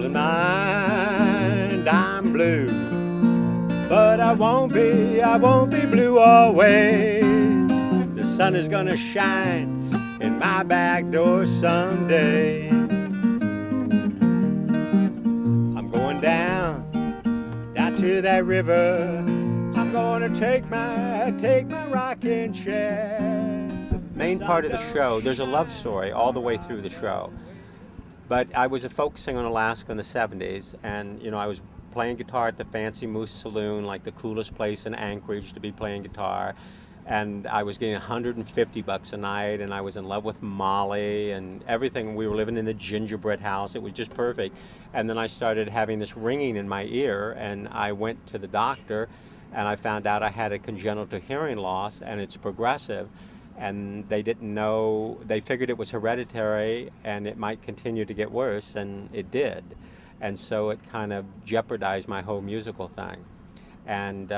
in mind. I'm blue, but I won't be blue always. The sun is gonna shine in my back door someday. I'm going down to that river. I'm gonna take my rocking chair. The main part of the show, there's a love story all the way through the show. But I was a folk singer in Alaska in the 70s, and I was playing guitar at the Fancy Moose Saloon, like the coolest place in Anchorage to be playing guitar. And I was getting $150 a night, and I was in love with Molly and everything. We were living in the gingerbread house. It was just perfect. And then I started having this ringing in my ear, and I went to the doctor, and I found out I had a congenital hearing loss, and it's progressive. And they didn't know, they figured it was hereditary, and it might continue to get worse, and it did. And so it kind of jeopardized my whole musical thing. And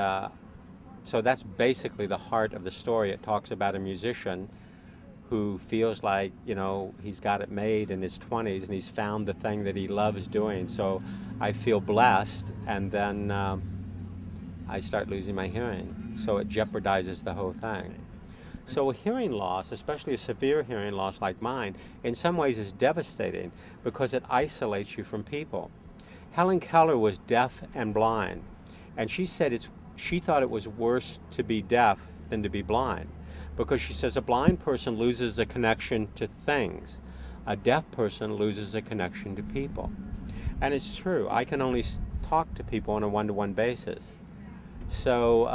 so that's basically the heart of the story. It talks about a musician who feels like, he's got it made in his 20s and he's found the thing that he loves doing. So I feel blessed, and then I start losing my hearing. So it jeopardizes the whole thing. So a hearing loss, especially a severe hearing loss like mine, in some ways is devastating because it isolates you from people. Helen Keller was deaf and blind, and she said she thought it was worse to be deaf than to be blind, because she says a blind person loses a connection to things. A deaf person loses a connection to people. And it's true. I can only talk to people on a one-to-one basis. So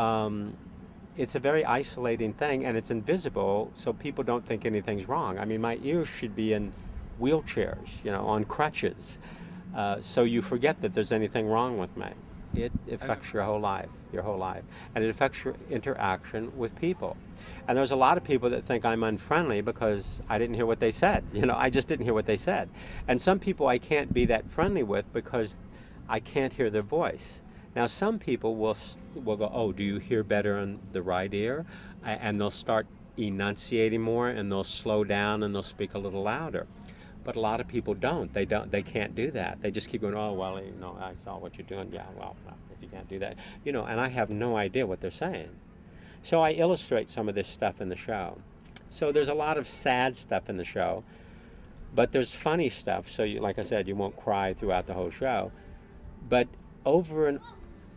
it's a very isolating thing, and it's invisible, so people don't think anything's wrong. I mean, my ears should be in wheelchairs, on crutches. So you forget that there's anything wrong with me. It affects your whole life, and it affects your interaction with people. And there's a lot of people that think I'm unfriendly because I didn't hear what they said. I just didn't hear what they said. And some people I can't be that friendly with because I can't hear their voice. Now, some people will go, oh, do you hear better in the right ear? And they'll start enunciating more, and they'll slow down, and they'll speak a little louder. But a lot of people don't. They can't do that. They just keep going, oh, well, I saw what you're doing. Yeah, well, if you can't do that. And I have no idea what they're saying. So I illustrate some of this stuff in the show. So there's a lot of sad stuff in the show, but there's funny stuff. So like I said, you won't cry throughout the whole show. But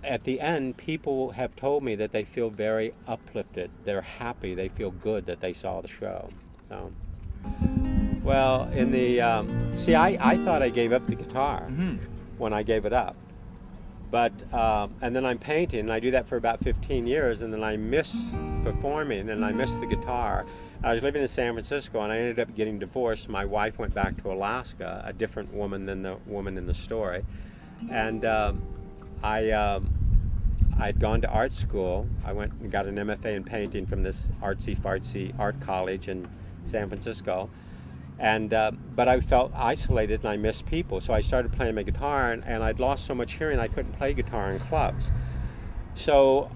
at the end, people have told me that they feel very uplifted. They're happy. They feel good that they saw the show. So, well, in the I thought I gave up the guitar when I gave it up, but and then I'm painting, and I do that for about 15 years, and then I miss performing, and I miss the guitar. I was living in San Francisco, and I ended up getting divorced. My wife went back to Alaska, a different woman than the woman in the story, and I'd gone to art school. I went and got an MFA in painting from this artsy-fartsy art college in San Francisco. And but I felt isolated, and I missed people. So I started playing my guitar, and I'd lost so much hearing I couldn't play guitar in clubs. So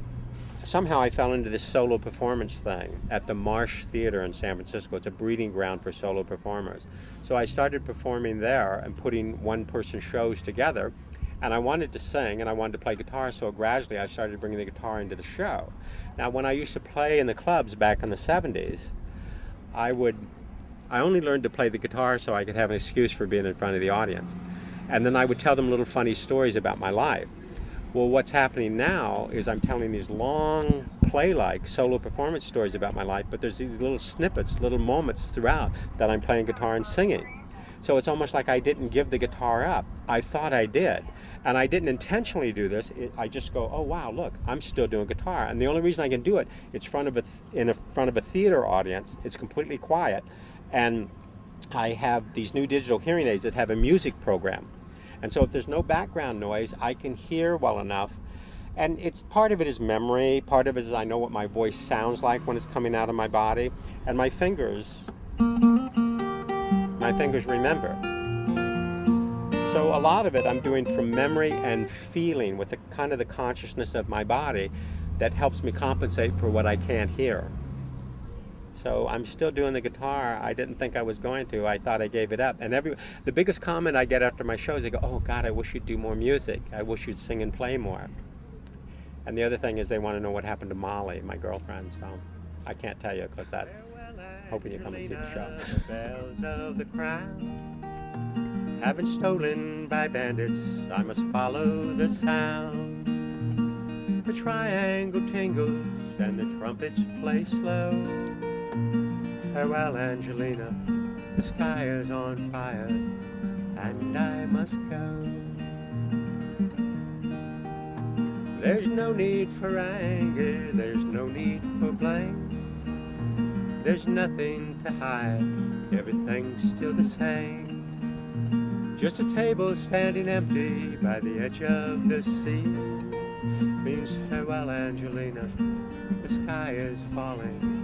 somehow I fell into this solo performance thing at the Marsh Theater in San Francisco. It's a breeding ground for solo performers. So I started performing there and putting one-person shows together. And I wanted to sing, and I wanted to play guitar, so gradually I started bringing the guitar into the show. Now, when I used to play in the clubs back in the 70s, I only learned to play the guitar so I could have an excuse for being in front of the audience. And then I would tell them little funny stories about my life. Well, what's happening now is I'm telling these long, play-like solo performance stories about my life, but there's these little snippets, little moments throughout that I'm playing guitar and singing. So it's almost like I didn't give the guitar up. I thought I did. And I didn't intentionally do this. I just go, oh, wow, look, I'm still doing guitar. And the only reason I can do it, it's in front of a theater audience. It's completely quiet. And I have these new digital hearing aids that have a music program. And so if there's no background noise, I can hear well enough. And part of it is memory. Part of it is I know what my voice sounds like when it's coming out of my body. And my fingers remember. So a lot of it I'm doing from memory and feeling with the consciousness of my body that helps me compensate for what I can't hear. So I'm still doing the guitar. I didn't think I was going to. I thought I gave it up. And the biggest comment I get after my shows, they go, "Oh God, I wish you'd do more music. I wish you'd sing and play more." And the other thing is they want to know what happened to Molly, my girlfriend. So I can't tell you because that. Hoping you come and see the show. The bells of the crown have been stolen by bandits. I must follow the sound. The triangle tingles and the trumpets play slow. Farewell, Angelina, the sky is on fire, and I must go. There's no need for anger, there's no need for blame. There's nothing to hide, everything's still the same. Just a table standing empty by the edge of the sea means farewell, Angelina, the sky is falling,